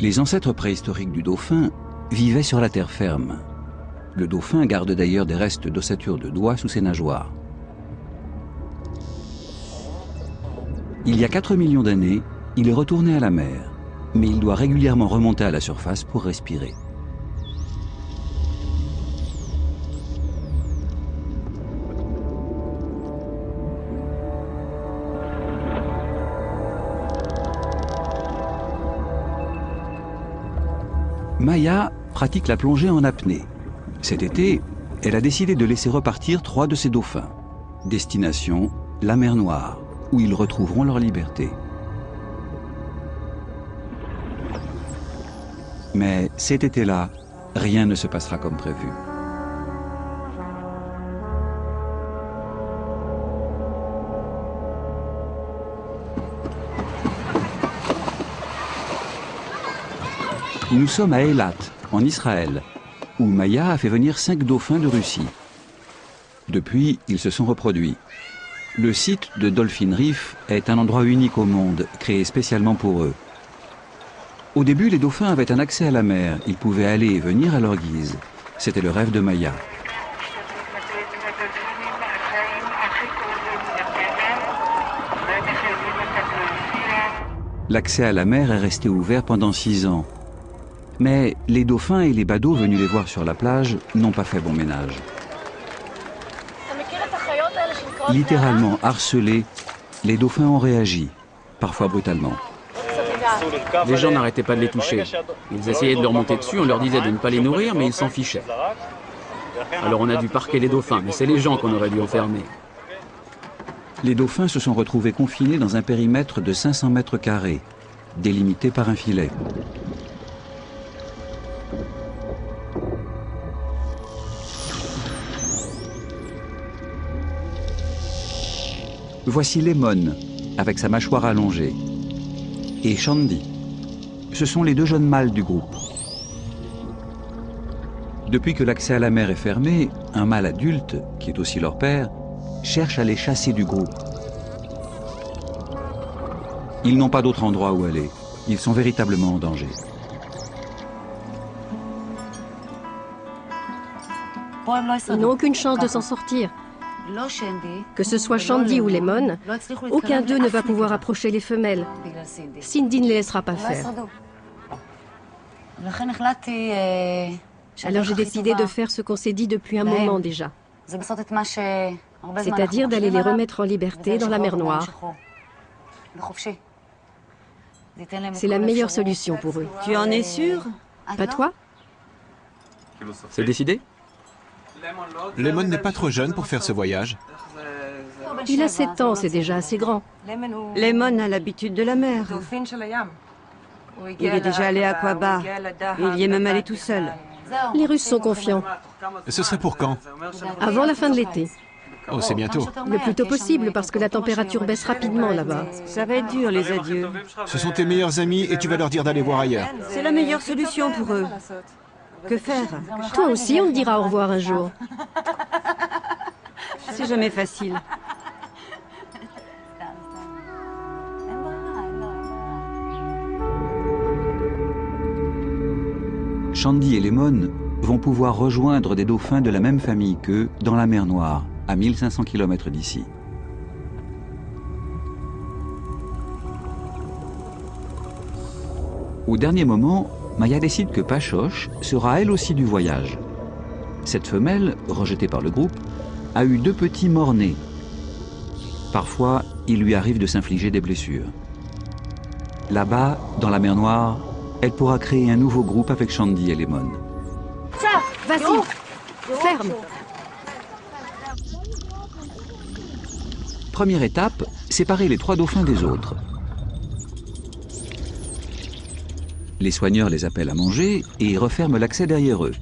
Les ancêtres préhistoriques du dauphin vivaient sur la terre ferme. Le dauphin garde d'ailleurs des restes d'ossature de doigts sous ses nageoires. Il y a 4 millions d'années, il est retourné à la mer, mais il doit régulièrement remonter à la surface pour respirer. Maya pratique la plongée en apnée. Cet été, elle a décidé de laisser repartir 3 de ses dauphins. Destination, la mer Noire, où ils retrouveront leur liberté. Mais cet été-là, rien ne se passera comme prévu. Nous sommes à Eilat, en Israël, où Maya a fait venir 5 dauphins de Russie. Depuis, ils se sont reproduits. Le site de Dolphin Reef est un endroit unique au monde, créé spécialement pour eux. Au début, les dauphins avaient un accès à la mer. Ils pouvaient aller et venir à leur guise. C'était le rêve de Maya. L'accès à la mer est resté ouvert pendant 6 ans. Mais les dauphins et les badauds venus les voir sur la plage n'ont pas fait bon ménage. Littéralement harcelés, les dauphins ont réagi, parfois brutalement. Les gens n'arrêtaient pas de les toucher. Ils essayaient de leur monter dessus, on leur disait de ne pas les nourrir, mais ils s'en fichaient. Alors on a dû parquer les dauphins, mais c'est les gens qu'on aurait dû enfermer. Les dauphins se sont retrouvés confinés dans un périmètre de 500 mètres carrés, délimité par un filet. Voici Lemon, avec sa mâchoire allongée, et Shandy. Ce sont les 2 jeunes mâles du groupe. Depuis que l'accès à la mer est fermé, un mâle adulte, qui est aussi leur père, cherche à les chasser du groupe. Ils n'ont pas d'autre endroit où aller. Ils sont véritablement en danger. Ils n'ont aucune chance de s'en sortir. Que ce soit Shandy ou Lemon, aucun d'eux ne va pouvoir approcher les femelles. Cindy ne les laissera pas faire. Alors j'ai décidé de faire ce qu'on s'est dit depuis un moment déjà. C'est-à-dire d'aller les remettre en liberté dans la mer Noire. C'est la meilleure solution pour eux. Tu en es sûr? Pas toi? C'est décidé? Lemon n'est pas trop jeune pour faire ce voyage. Il a 7 ans, c'est déjà assez grand. Lemon a l'habitude de la mer. Il est déjà allé à Aqaba. Il y est même allé tout seul. Les Russes sont confiants. Ce serait pour quand? Avant la fin de l'été. Oh, c'est bientôt. Le plus tôt possible, parce que la température baisse rapidement là-bas. Ça va être dur, les adieux. Ce sont tes meilleurs amis et tu vas leur dire d'aller voir ailleurs. C'est la meilleure solution pour eux. Que faire? Toi aussi, on te dira au revoir un jour. C'est jamais facile. Shandy et Lemon vont pouvoir rejoindre des dauphins de la même famille qu'eux dans la mer Noire, à 1500 km d'ici. Au dernier moment, Maya décide que Pachoche sera elle aussi du voyage. Cette femelle, rejetée par le groupe, a eu 2 petits morts-nés. Parfois, il lui arrive de s'infliger des blessures. Là-bas, dans la mer Noire, elle pourra créer un nouveau groupe avec Shandy et Lemon. Vas-y, ferme. Première étape, séparer les 3 dauphins des autres. Les soigneurs les appellent à manger et referment l'accès derrière eux.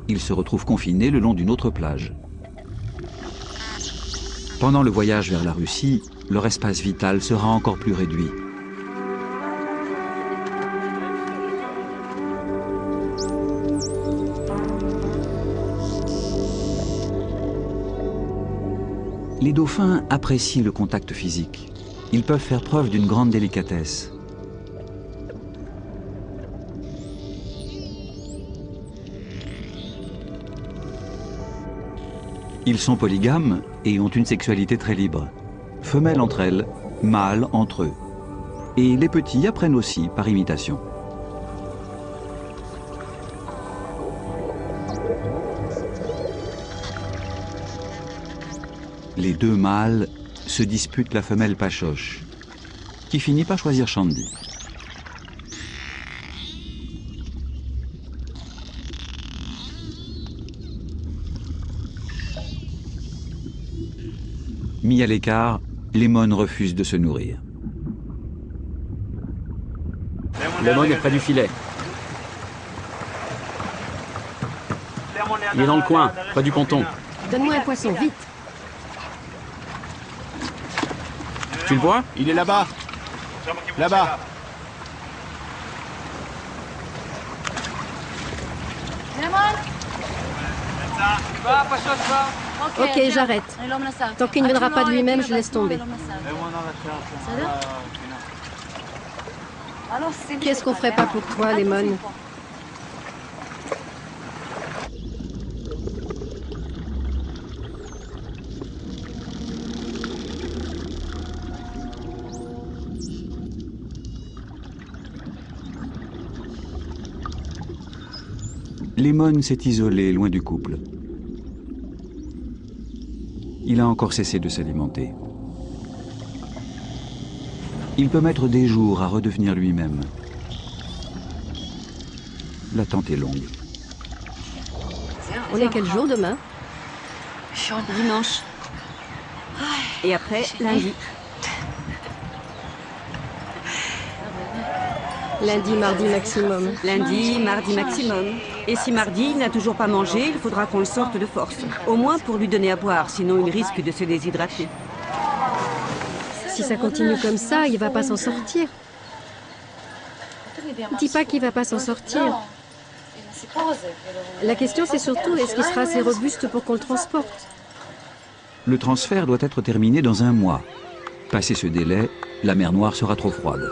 Ils se retrouvent confinés le long d'une autre plage. Pendant le voyage vers la Russie, leur espace vital sera encore plus réduit. Les dauphins apprécient le contact physique. Ils peuvent faire preuve d'une grande délicatesse. Ils sont polygames et ont une sexualité très libre. Femelles entre elles, mâles entre eux. Et les petits apprennent aussi par imitation. Les deux mâles se disputent la femelle Pachoche, qui finit par choisir Shandy. Mis à l'écart, Lemon refuse de se nourrir. Lemon est près du filet. Il est dans le coin, près du ponton. Donne-moi un poisson, vite. Tu le vois? Il est là-bas. Là-bas. Ok, j'arrête. Tant qu'il ne viendra pas de lui-même, je laisse tomber. Qu'est-ce qu'on ferait pas pour toi, Lemon? Lemon s'est isolé loin du couple. Il a encore cessé de s'alimenter. Il peut mettre des jours à redevenir lui-même. L'attente est longue. On est quel jour demain? Dimanche. Et après, lundi. Lundi, mardi maximum. Lundi, mardi maximum. Et si mardi, il n'a toujours pas mangé, il faudra qu'on le sorte de force. Au moins pour lui donner à boire, sinon il risque de se déshydrater. Si ça continue comme ça, il va pas s'en sortir. Dis pas qu'il va pas s'en sortir. La question, c'est surtout, est-ce qu'il sera assez robuste pour qu'on le transporte? Le transfert doit être terminé dans 1 mois. Passé ce délai, la mer Noire sera trop froide.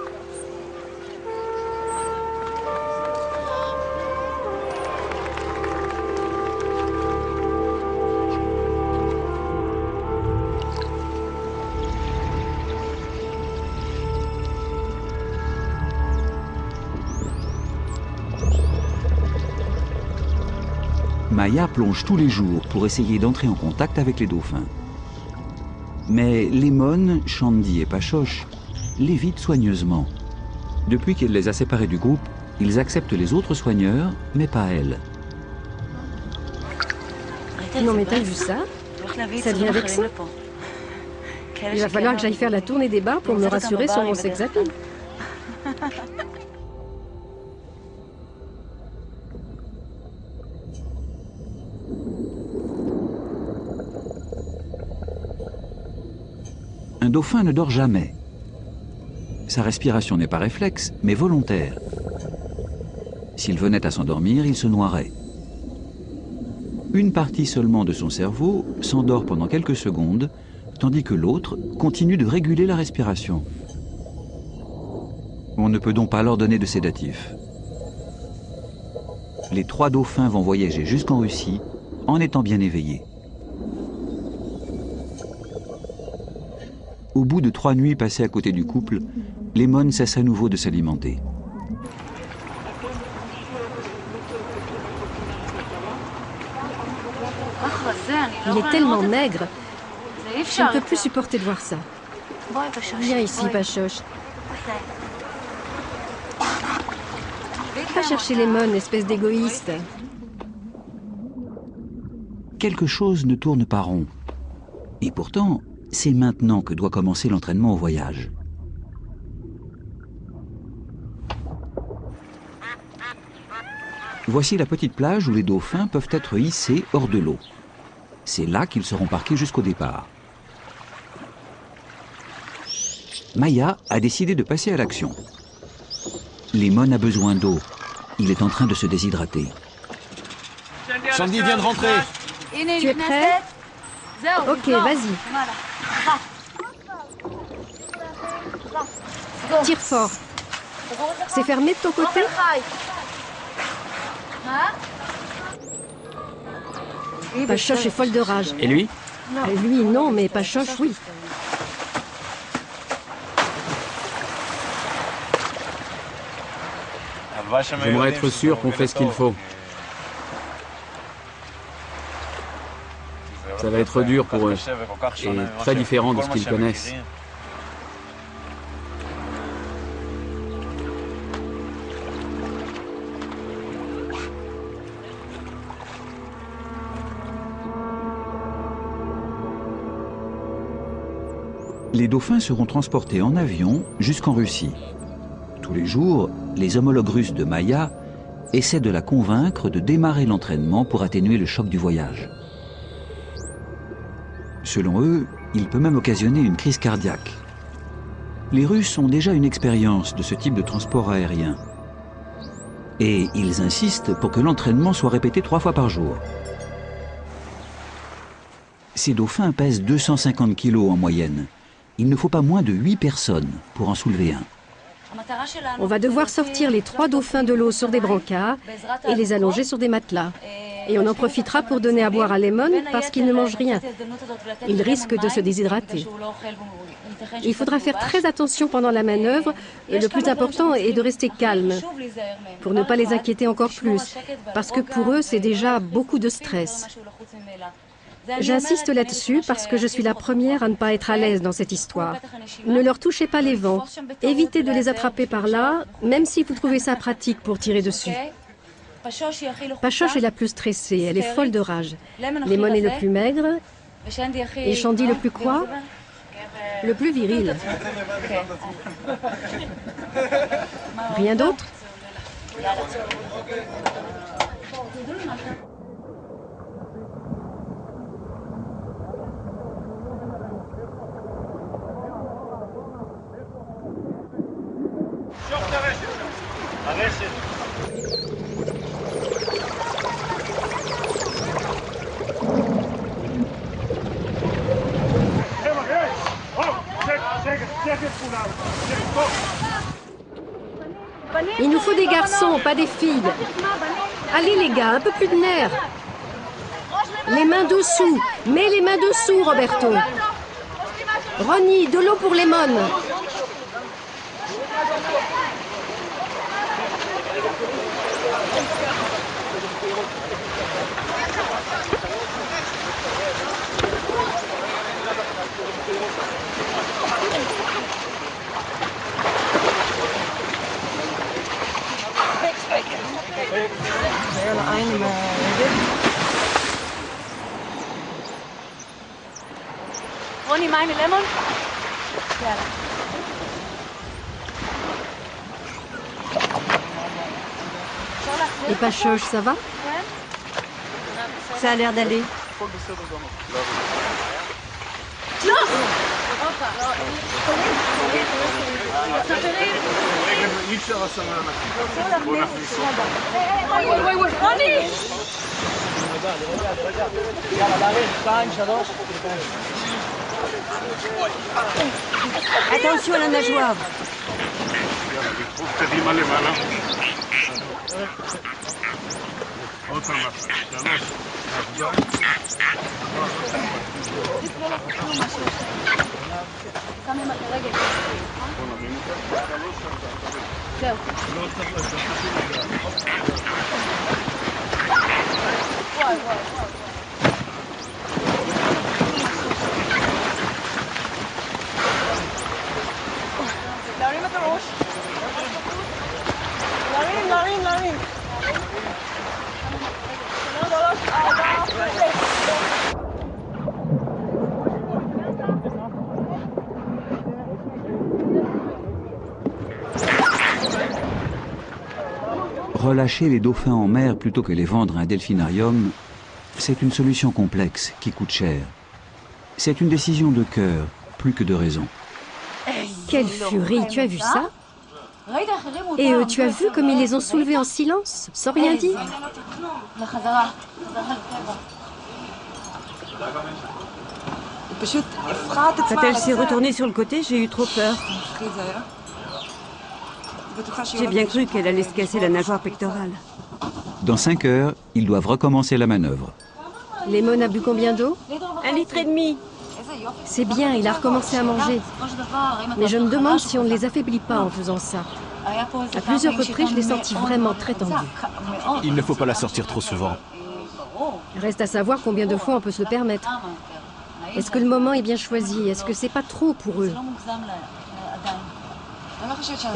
Maya plonge tous les jours pour essayer d'entrer en contact avec les dauphins. Mais Lemon, Shandy et Pachoche l'évitent soigneusement. Depuis qu'elle les a séparés du groupe, ils acceptent les autres soigneurs, mais pas elle. Non mais t'as vu ça? Ça devient vexant. Il va falloir que j'aille faire la tournée des bars pour me rassurer sur mon sex appeal. Un dauphin ne dort jamais. Sa respiration n'est pas réflexe, mais volontaire. S'il venait à s'endormir, il se noierait. Une partie seulement de son cerveau s'endort pendant quelques secondes, tandis que l'autre continue de réguler la respiration. On ne peut donc pas leur donner de sédatifs. Les 3 dauphins vont voyager jusqu'en Russie en étant bien éveillés. Au bout de 3 nuits passées à côté du couple, Lemon cesse à nouveau de s'alimenter. Il est tellement maigre. Je ne peux plus supporter de voir ça. Viens ici, Pachoche. Va chercher Lemon, espèce d'égoïste. Quelque chose ne tourne pas rond. Et pourtant, c'est maintenant que doit commencer l'entraînement au voyage. Voici la petite plage où les dauphins peuvent être hissés hors de l'eau. C'est là qu'ils seront parqués jusqu'au départ. Maya a décidé de passer à l'action. Lemon a besoin d'eau. Il est en train de se déshydrater. Shandy vient de rentrer. Tu es prêt? Ok, vas-y. Tire fort. C'est fermé de ton côté? Pachoche est folle de rage. Et lui? Lui, non, mais Pachoche, oui. J'aimerais être sûr qu'on fait ce qu'il faut. Ça va être dur pour eux, et très différent de ce qu'ils connaissent. Les dauphins seront transportés en avion jusqu'en Russie. Tous les jours, les homologues russes de Maya essaient de la convaincre de démarrer l'entraînement pour atténuer le choc du voyage. Selon eux, il peut même occasionner une crise cardiaque. Les Russes ont déjà une expérience de ce type de transport aérien. Et ils insistent pour que l'entraînement soit répété 3 fois par jour. Ces dauphins pèsent 250 kg en moyenne. Il ne faut pas moins de 8 personnes pour en soulever un. On va devoir sortir les 3 dauphins de l'eau sur des brancards et les allonger sur des matelas. Et on en profitera pour donner à boire à Lemon parce qu'il ne mange rien. Il risque de se déshydrater. Il faudra faire très attention pendant la manœuvre et le plus important est de rester calme pour ne pas les inquiéter encore plus parce que pour eux c'est déjà beaucoup de stress. J'insiste là-dessus parce que je suis la première à ne pas être à l'aise dans cette histoire. Ne leur touchez pas les vents. Évitez de les attraper par là, même si vous trouvez ça pratique pour tirer dessus. Pachoche est la plus stressée, elle est folle de rage. Lemon est le plus maigre et Shandy le plus quoi? Le plus viril. Rien d'autre? Il nous faut des garçons, pas des filles. Allez les gars, un peu plus de nerfs. Les mains dessous. Mets les mains dessous, Roberto. Ronnie, de l'eau pour Lemon. Ronnie, meine Lemon? Et Pachoche, ça va? Ça a l'air d'aller. Attention à la nageoire. Relâcher les dauphins en mer plutôt que les vendre à un delphinarium, c'est une solution complexe qui coûte cher. C'est une décision de cœur, plus que de raison. Quelle furie, tu as vu ça? Et tu as vu comme ils les ont soulevés en silence, sans rien dire? Quand elle s'est retournée sur le côté, j'ai eu trop peur. J'ai bien cru qu'elle allait se casser la nageoire pectorale. Dans 5 heures, ils doivent recommencer la manœuvre. Lemon a bu combien d'eau? 1,5 litre. C'est bien, il a recommencé à manger. Mais je me demande si on ne les affaiblit pas en faisant ça. À plusieurs reprises, je l'ai senti vraiment très tendu. Il ne faut pas la sortir trop souvent. Reste à savoir combien de fois on peut se le permettre. Est-ce que le moment est bien choisi? Est-ce que c'est pas trop pour eux?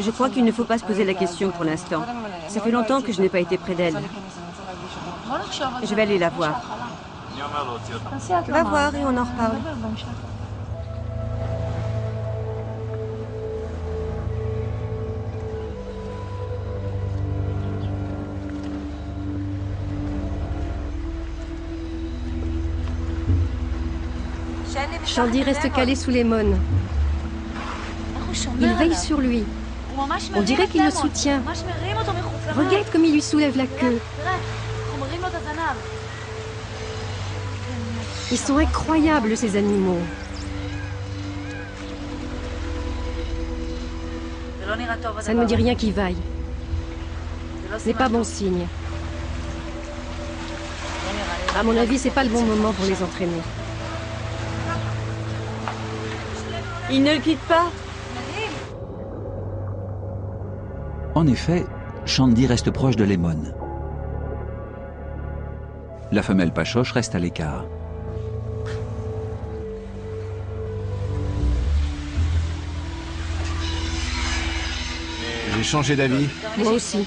Je crois qu'il ne faut pas se poser la question pour l'instant. Ça fait longtemps que je n'ai pas été près d'elle. Je vais aller la voir. Va voir et on en reparle. Shandy reste calé sous Lemon. Il veille sur lui. On dirait qu'il le soutient. Regarde comme il lui soulève la queue. Ils sont incroyables, ces animaux. Ça ne me dit rien qui vaille. Ce n'est pas bon signe. À mon avis, c'est pas le bon moment pour les entraîner. Il ne le quitte pas. En effet, Shandy reste proche de Lemon. La femelle Pachoche reste à l'écart. J'ai changé d'avis. Moi aussi.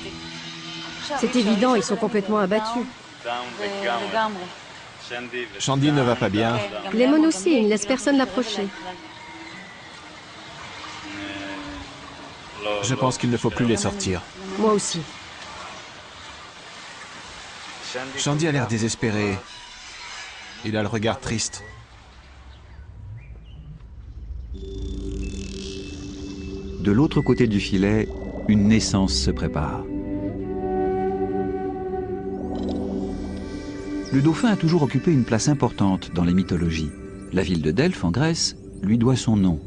C'est évident, ils sont complètement abattus. Shandy ne va pas bien. Lemon aussi, il ne laisse personne l'approcher. Je pense qu'il ne faut plus les sortir. Moi aussi. Shandy a l'air désespéré. Il a le regard triste. De l'autre côté du filet, une naissance se prépare. Le dauphin a toujours occupé une place importante dans les mythologies. La ville de Delphes, en Grèce, lui doit son nom.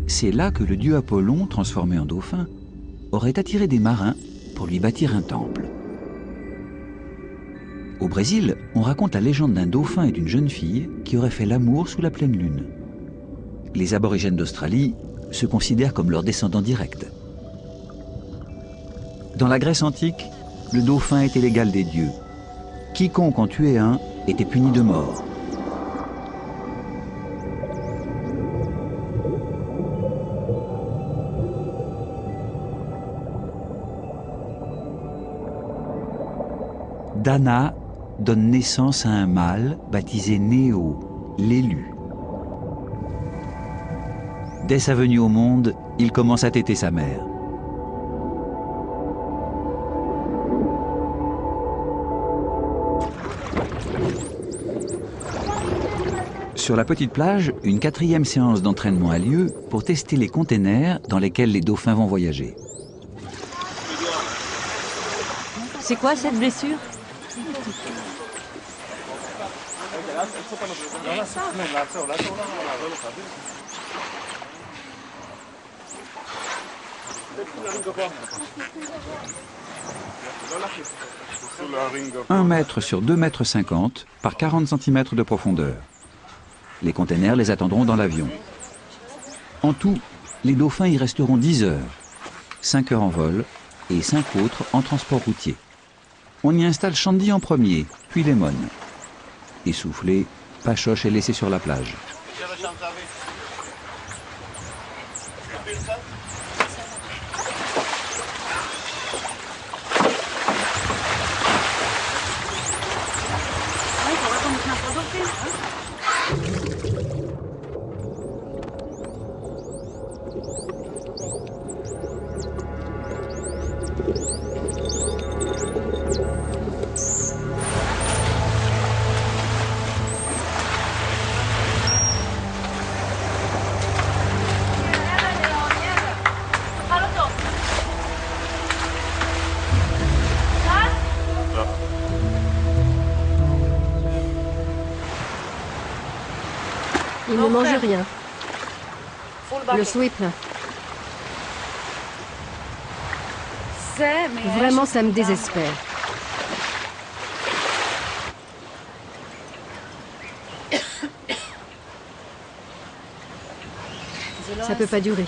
C'est là que le dieu Apollon, transformé en dauphin, aurait attiré des marins pour lui bâtir un temple. Au Brésil, on raconte la légende d'un dauphin et d'une jeune fille qui auraient fait l'amour sous la pleine lune. Les aborigènes d'Australie se considèrent comme leurs descendants directs. Dans la Grèce antique, le dauphin était l'égal des dieux. Quiconque en tuait un était puni de mort. Dana donne naissance à un mâle baptisé Néo, l'élu. Dès sa venue au monde, il commence à téter sa mère. Sur la petite plage, une 4e séance d'entraînement a lieu pour tester les containers dans lesquels les dauphins vont voyager. C'est quoi cette blessure? Un mètre sur 2,50 m par 40 cm de profondeur. Les containers les attendront dans l'avion. En tout, les dauphins y resteront 10 heures, 5 heures en vol et 5 autres en transport routier. On y installe Shandy en premier, puis Lemon. Essoufflé, Pachoche est laissé sur la plage. Il ne mange rien. Le seau est plein. Vraiment, ça me désespère. Ça peut pas durer.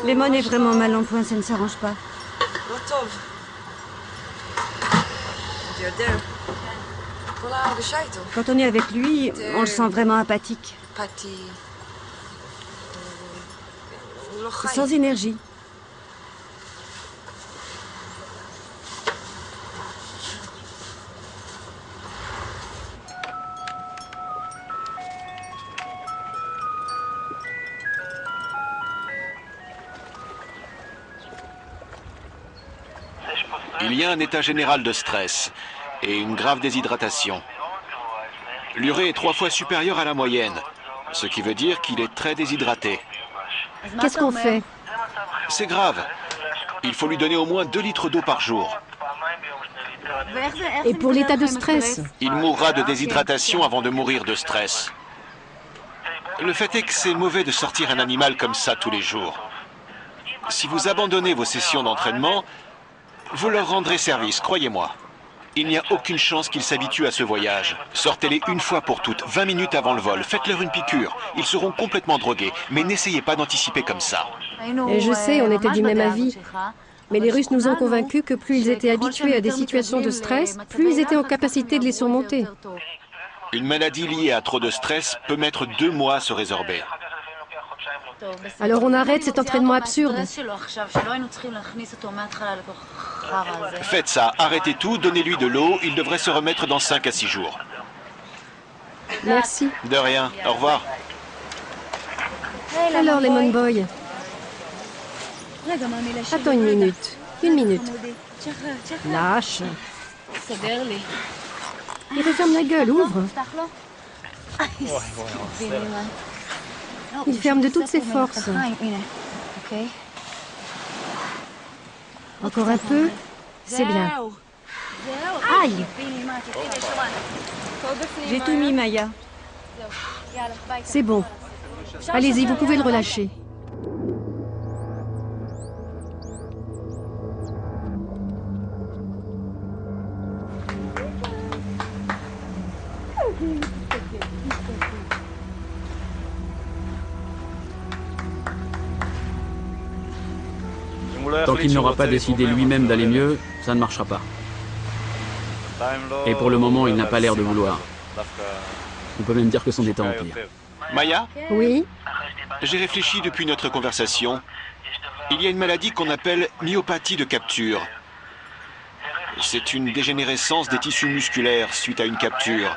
Lemon est vraiment mal en point, ça ne s'arrange pas. Quand on est avec lui, on le sent vraiment apathique. Sans énergie. Il y a un état général de stress et une grave déshydratation. L'urée est 3 fois supérieure à la moyenne, ce qui veut dire qu'il est très déshydraté. Qu'est-ce qu'on fait? C'est grave. Il faut lui donner au moins 2 litres d'eau par jour. Et pour l'état de stress? Il mourra de déshydratation avant de mourir de stress. Le fait est que c'est mauvais de sortir un animal comme ça tous les jours. Si vous abandonnez vos sessions d'entraînement, vous leur rendrez service, croyez-moi. Il n'y a aucune chance qu'ils s'habituent à ce voyage. Sortez-les une fois pour toutes, 20 minutes avant le vol. Faites-leur une piqûre. Ils seront complètement drogués. Mais n'essayez pas d'anticiper comme ça. Et je sais, on était du même avis. Mais les Russes nous ont convaincus que plus ils étaient habitués à des situations de stress, plus ils étaient en capacité de les surmonter. Une maladie liée à trop de stress peut mettre 2 mois à se résorber. Alors on arrête cet entraînement absurde. Faites ça, arrêtez tout, donnez-lui de l'eau. Il devrait se remettre dans 5 à 6 jours. Merci. De rien, au revoir. Alors, Lemon Boy. Attends une minute. Une minute. Lâche. Il referme la gueule, ouvre. Il ferme de toutes ses forces. Encore un peu. C'est bien. Aïe! J'ai tout mis, Maya. C'est bon. Allez-y, vous pouvez le relâcher. Tant qu'il n'aura pas décidé lui-même d'aller mieux, ça ne marchera pas. Et pour le moment, il n'a pas l'air de vouloir. On peut même dire que son état empire. Maya, Oui? j'ai réfléchi depuis notre conversation. Il y a une maladie qu'on appelle myopathie de capture. C'est une dégénérescence des tissus musculaires suite à une capture.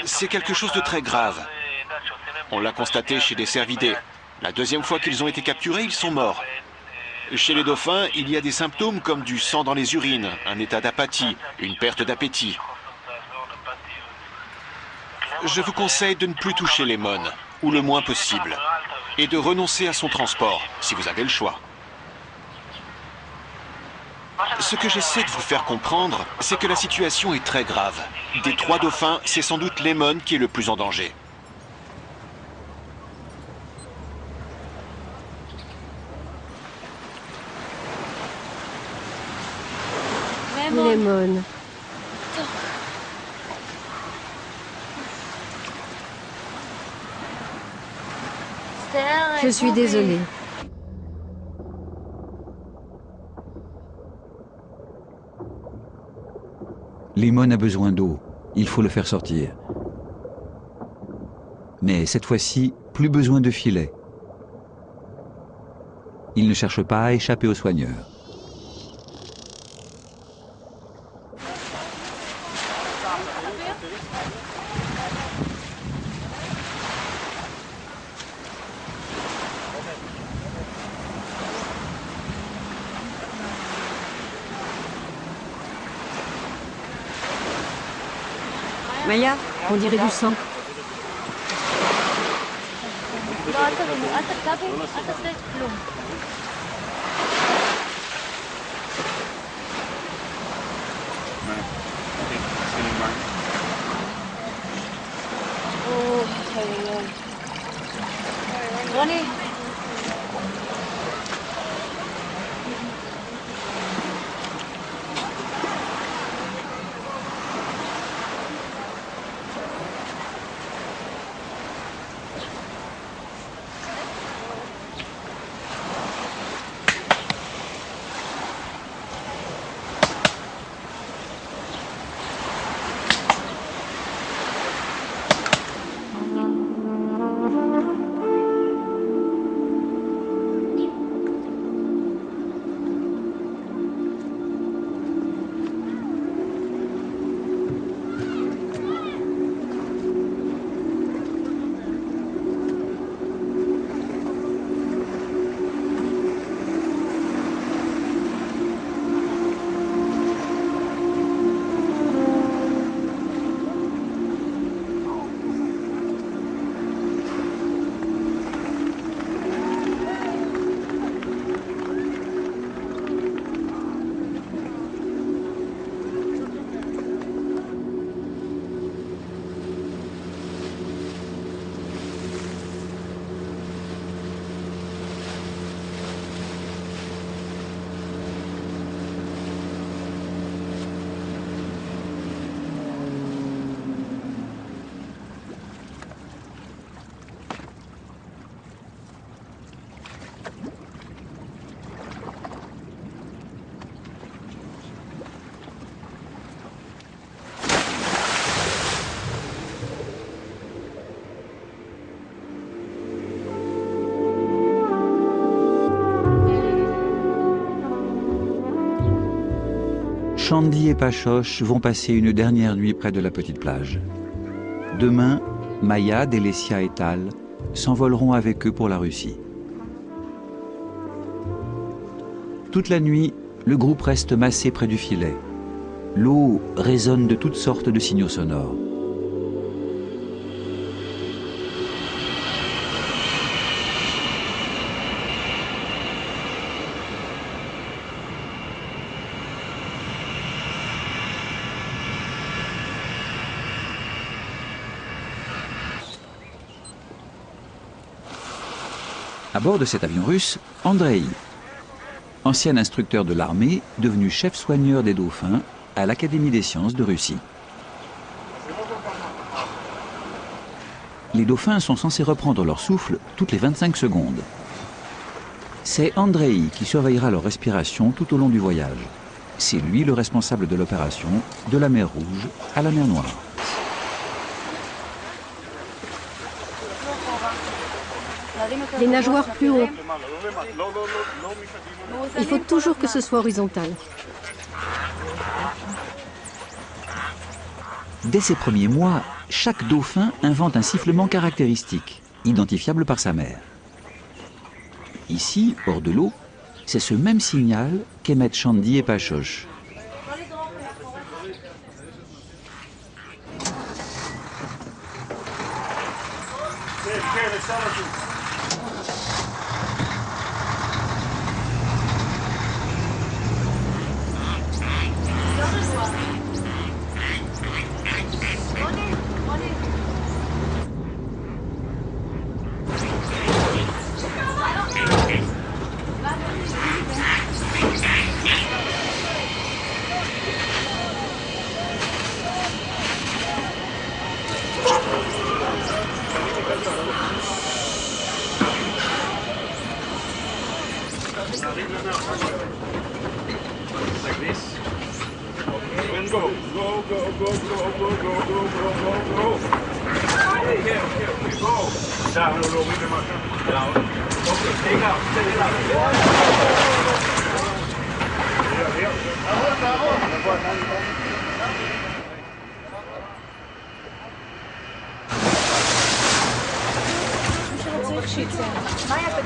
C'est quelque chose de très grave. On l'a constaté chez des cervidés. La deuxième fois qu'ils ont été capturés, ils sont morts. Chez les dauphins, il y a des symptômes comme du sang dans les urines, un état d'apathie, une perte d'appétit. Je vous conseille de ne plus toucher Lemon, ou le moins possible, et de renoncer à son transport, si vous avez le choix. Ce que j'essaie de vous faire comprendre, c'est que la situation est très grave. Des 3 dauphins, c'est sans doute Lemon qui est le plus en danger. Lemon. Je suis désolée. Lemon a besoin d'eau. Il faut le faire sortir. Mais cette fois-ci, plus besoin de filet. Il ne cherche pas à échapper aux soigneurs. Maya, On dirait du sang. Ronnie. Shandy et Pachoche vont passer une dernière nuit près de la petite plage. Demain, Maya, Délécia et Tal s'envoleront avec eux pour la Russie. Toute la nuit, le groupe reste massé près du filet. L'eau résonne de toutes sortes de signaux sonores. À bord de cet avion russe, Andrei, ancien instructeur de l'armée, devenu chef soigneur des dauphins à l'Académie des sciences de Russie. Les dauphins sont censés reprendre leur souffle toutes les 25 secondes. C'est Andrei qui surveillera leur respiration tout au long du voyage. C'est lui le responsable de l'opération de la mer Rouge à la mer Noire. Les nageoires plus haut. Il faut toujours que ce soit horizontal. Dès ses premiers mois, chaque dauphin invente un sifflement caractéristique, identifiable par sa mère. Ici, hors de l'eau, c'est ce même signal qu'émettent Shandy et Pachoche.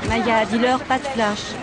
Maya, dis-leur pas de flash.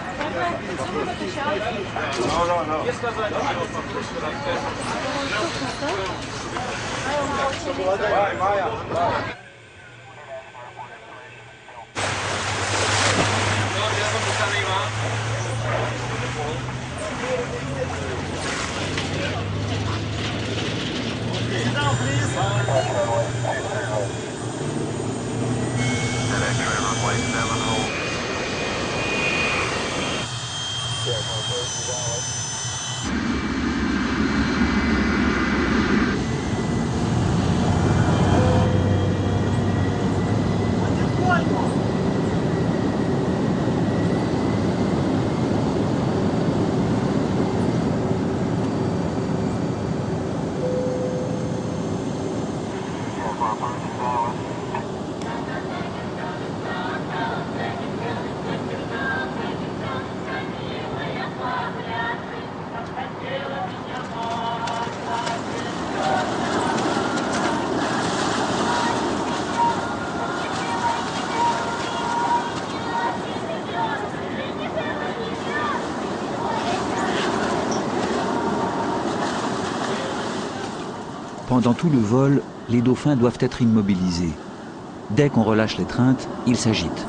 Pendant tout le vol, les dauphins doivent être immobilisés. Dès qu'on relâche l'étreinte, ils s'agitent.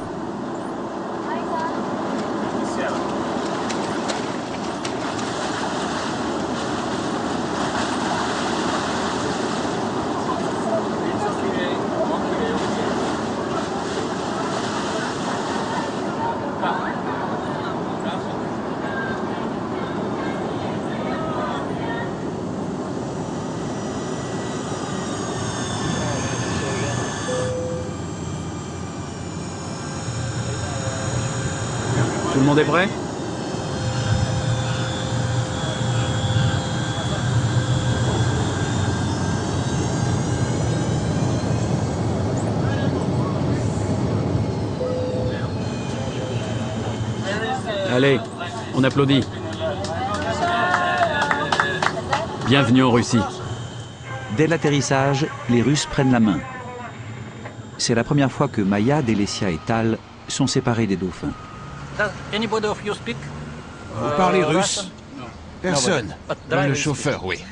Tout le monde est prêt? Allez, on applaudit. Bienvenue en Russie. Dès l'atterrissage, les Russes prennent la main. C'est la première fois que Maya, Delecia et Tal sont séparés des dauphins. Vous parlez russe? Personne. Mais le chauffeur, oui.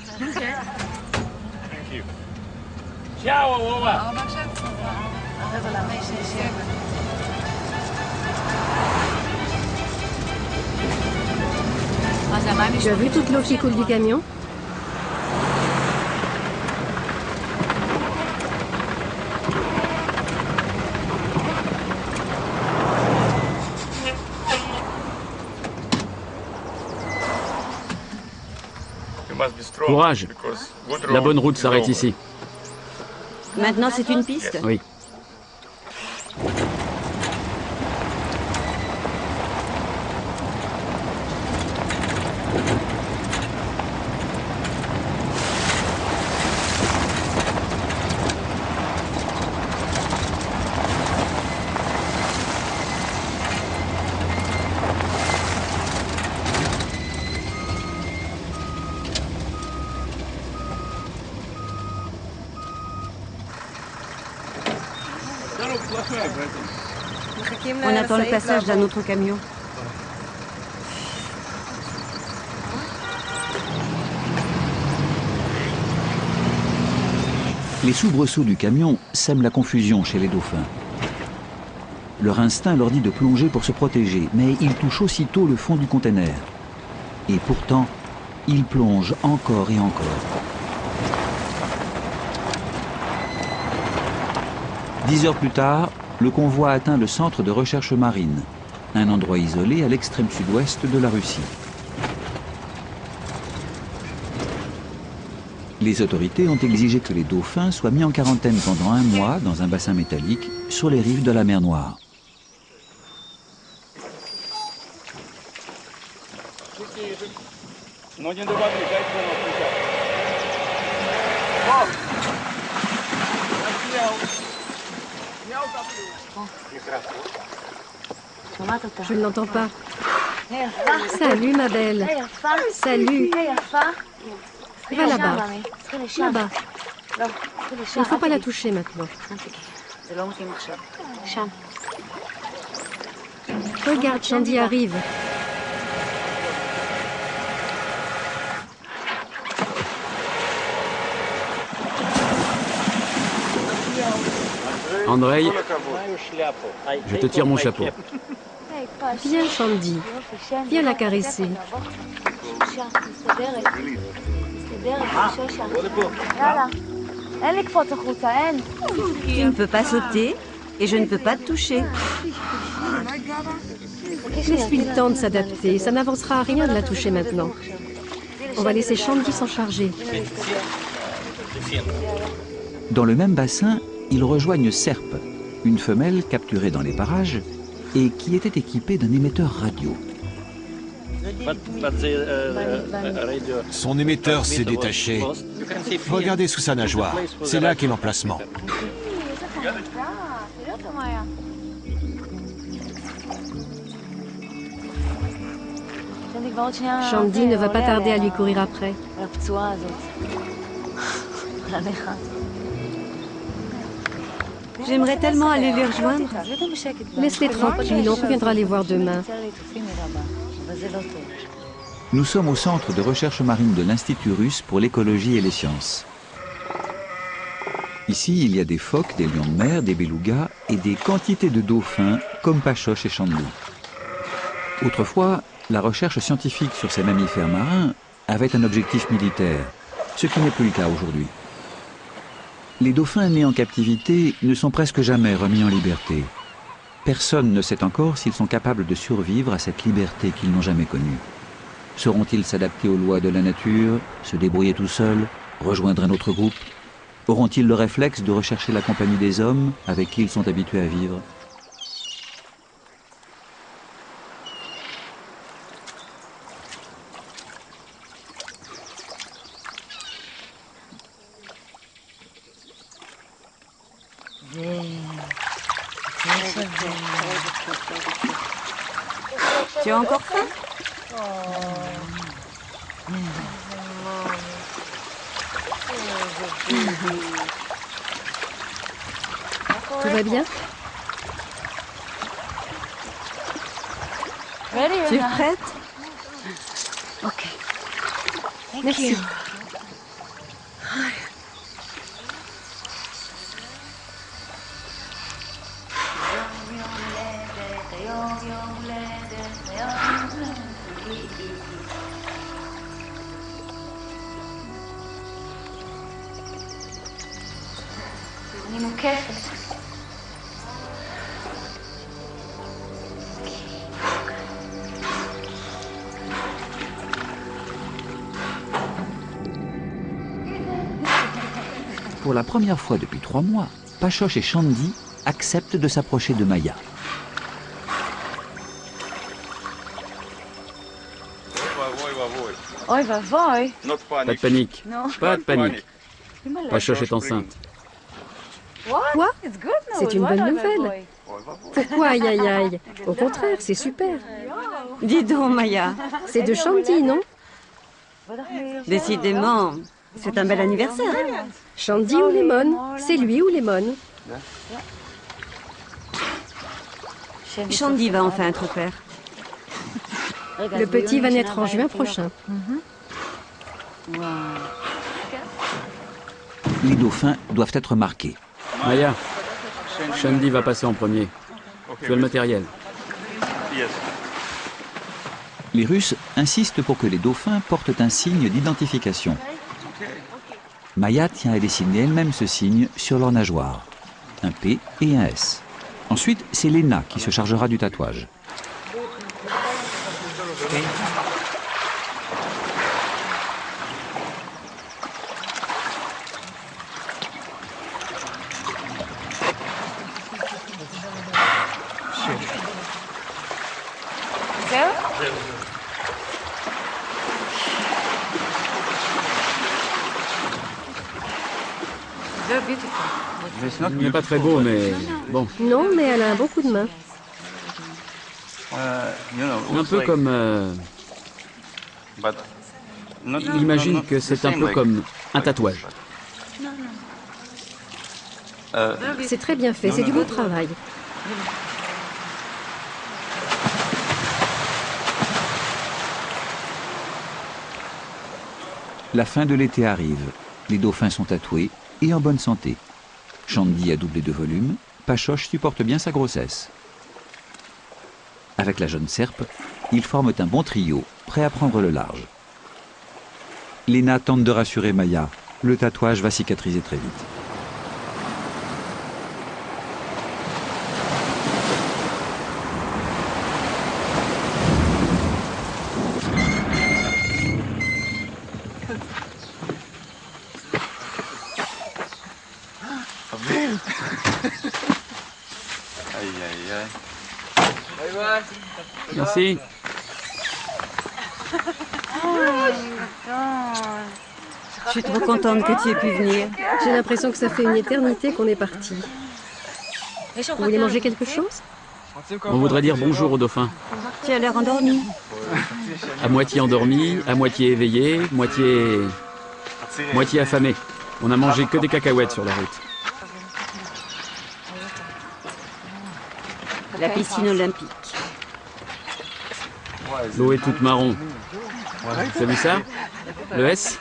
Tu as vu toute l'eau qui coule du camion? Courage. La bonne route s'arrête ici. Maintenant, c'est une piste? Oui. On attend le passage d'un autre camion. Les soubresauts du camion sèment la confusion chez les dauphins. Leur instinct leur dit de plonger pour se protéger, mais ils touchent aussitôt le fond du conteneur. Et pourtant, ils plongent encore et encore. 10 heures plus tard, le convoi atteint le centre de recherche marine, un endroit isolé à l'extrême sud-ouest de la Russie. Les autorités ont exigé que les dauphins soient mis en quarantaine pendant 1 mois dans un bassin métallique sur les rives de la mer Noire. Je ne l'entends pas. Salut, ma belle. Salut. Va là-bas. Là-bas. Il ne faut pas la toucher maintenant. Regarde, Shandy arrive. Andrei, je te tire mon chapeau. Viens, Shandy. Viens la caresser. Tu ne peux pas sauter et je ne peux pas te toucher. Laisse-lui le temps de s'adapter. Ça n'avancera à rien de la toucher maintenant. On va laisser Shandy s'en charger. Dans le même bassin, ils rejoignent Serpe, une femelle capturée dans les parages et qui était équipée d'un émetteur radio. Son émetteur s'est détaché. Regardez sous sa nageoire. C'est là qu'est l'emplacement. Shandy ne va pas tarder à lui courir après. J'aimerais tellement aller les rejoindre. Laisse-les tranquilles, on reviendra les voir demain. Nous sommes au centre de recherche marine de l'Institut russe pour l'écologie et les sciences. Ici, il y a des phoques, des lions de mer, des belugas et des quantités de dauphins comme Pachoche et Shandy. Autrefois, la recherche scientifique sur ces mammifères marins avait un objectif militaire, ce qui n'est plus le cas aujourd'hui. Les dauphins nés en captivité ne sont presque jamais remis en liberté. Personne ne sait encore s'ils sont capables de survivre à cette liberté qu'ils n'ont jamais connue. Sauront-ils s'adapter aux lois de la nature, se débrouiller tout seuls, rejoindre un autre groupe? Auront-ils le réflexe de rechercher la compagnie des hommes avec qui ils sont habitués à vivre? Tu as encore faim? Tout va bien? Tu es prête? Ok. Merci. Pour la première fois depuis 3 mois, Pachoche et Shandy acceptent de s'approcher de Maya. Pas de panique. Pas de panique. Pachoche est enceinte. Quoi? C'est une bonne nouvelle. Pourquoi aïe aïe aïe? Au contraire, c'est super. Dis donc, Maya. C'est de Shandy, non? Décidément, c'est un bel anniversaire. Shandy ou Lemon? C'est lui ou Lemon? Shandy va enfin être père. Le petit va naître en juin prochain. Les dauphins doivent être marqués. Maya, Shandy va passer en premier. Tu as le matériel. Les Russes insistent pour que les dauphins portent un signe d'identification. Maya tient à dessiner elle-même ce signe sur leur nageoire. Un P et un S. Ensuite, c'est Lena qui se chargera du tatouage. Il n'est pas très beau, mais bon. Non, mais elle a un bon coup de main. Un peu comme... Imagine que c'est un peu comme un tatouage. C'est très bien fait, c'est du beau travail. La fin de l'été arrive. Les dauphins sont tatoués et en bonne santé. Shandy a doublé de volume. Pachoche supporte bien sa grossesse. Avec la jeune serpe, ils forment un bon trio, prêt à prendre le large. Lena tente de rassurer Maya. Le tatouage va cicatriser très vite. Merci. Je suis trop contente que tu aies pu venir. J'ai l'impression que ça fait une éternité qu'on est parti. Vous voulez manger quelque chose? On voudrait dire bonjour aux dauphins. Tu as l'air endormi. À moitié endormi, à moitié éveillé, moitié affamé. On n'a mangé que des cacahuètes sur la route. La piscine olympique. L'eau est toute marron. T'as vu ça? Le S?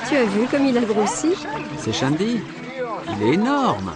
Tu as vu comme il a grossi? C'est Shandy. Il est énorme.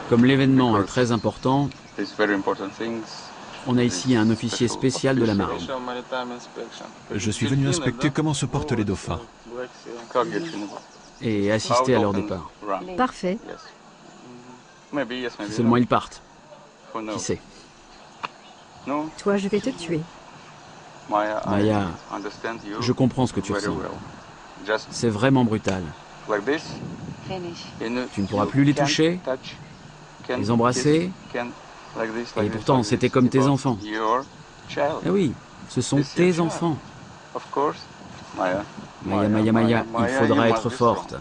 Comme l'événement est très important, on a ici un officier spécial de la marine. Je suis venu inspecter comment se portent les dauphins. Et assister à leur départ. Parfait. Si seulement ils partent. Qui sait? Toi, je vais te tuer. Maya, je comprends ce que tu ressens. C'est vraiment brutal. Tu ne pourras plus les toucher, les embrasser. Et pourtant, c'était comme tes enfants. Eh oui, ce sont tes enfants. Maya, il faudra être forte.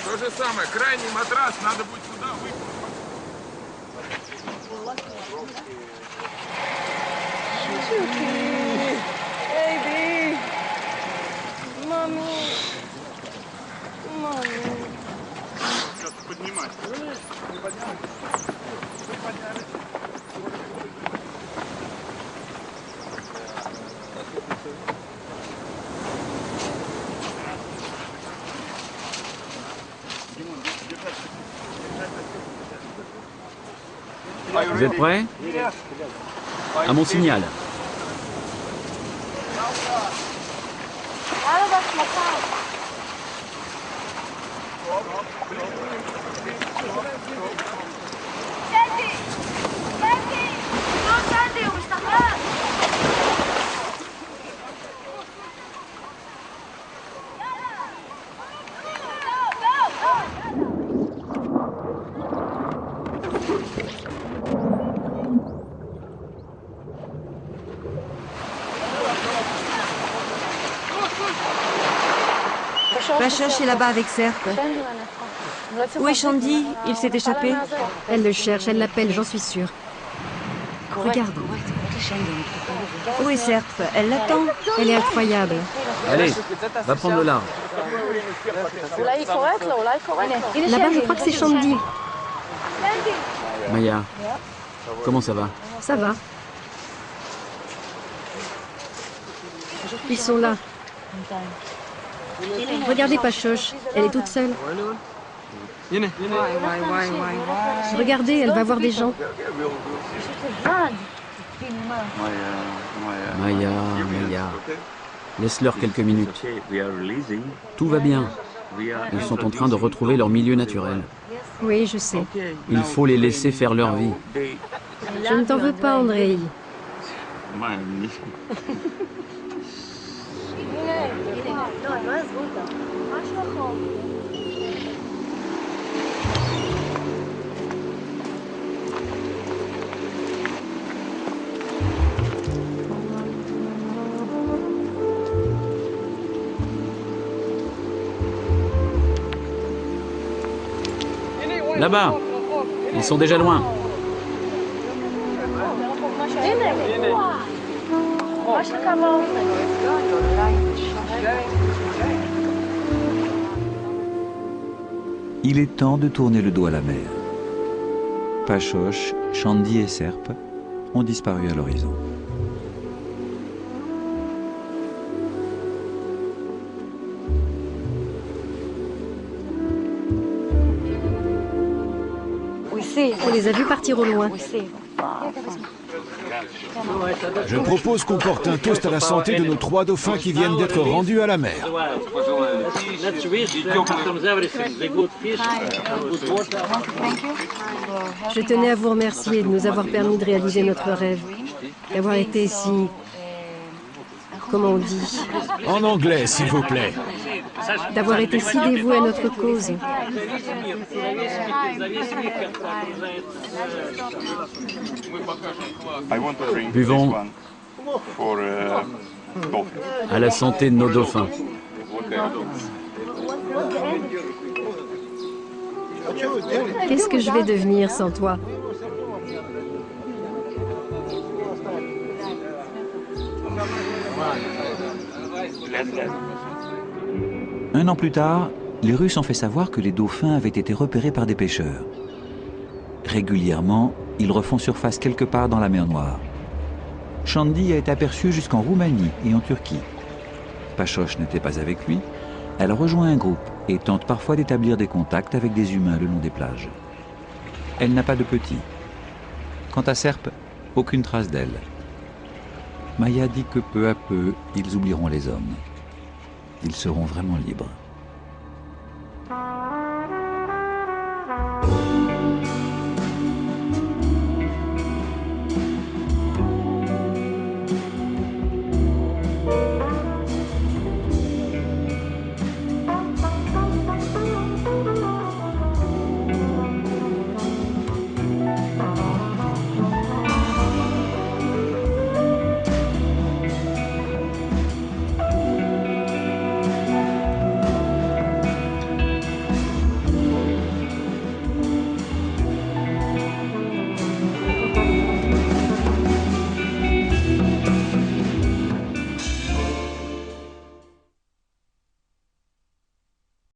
То же самое, крайний матрас надо будет сюда выкинуть. Baby! Mommy! Mommy! Сейчас поднимать. Vous êtes prêts? À mon signal. Pachoche est là-bas avec Serp. Où est Shandy? Il s'est échappé. Elle le cherche, elle l'appelle, j'en suis sûre. Regarde. Où est Serp? Elle l'attend. Elle est incroyable. Allez, va prendre le large. Là-bas, je crois que c'est Shandy. Maya, comment ça va? Ça va. Ils sont là. Regardez Pachoche, elle est toute seule. Regardez, elle va voir des gens. Maya, laisse-leur quelques minutes. Tout va bien. Ils sont en train de retrouver leur milieu naturel. Oui, je sais. Il faut les laisser faire leur vie. Je ne t'en veux pas, Andrei. Là-bas, ils sont déjà loin. Il est temps de tourner le dos à la mer. Pachoche, Shandy et Serpe ont disparu à l'horizon. On les a vus partir au loin. Je propose qu'on porte un toast à la santé de nos 3 dauphins qui viennent d'être rendus à la mer. Je tenais à vous remercier de nous avoir permis de réaliser notre rêve, d'avoir été si... comment on dit? En anglais, s'il vous plaît. D'avoir été si dévoués à notre cause. Buvons à la santé de nos dauphins. Qu'est-ce que je vais devenir sans toi? Un an plus tard, les Russes ont fait savoir que les dauphins avaient été repérés par des pêcheurs. Régulièrement, ils refont surface quelque part dans la mer Noire. Shandy a été aperçu jusqu'en Roumanie et en Turquie. Pachoche n'était pas avec lui. Elle rejoint un groupe et tente parfois d'établir des contacts avec des humains le long des plages. Elle n'a pas de petits. Quant à Serpe, aucune trace d'elle. Maya dit que peu à peu, ils oublieront les hommes. Ils seront vraiment libres.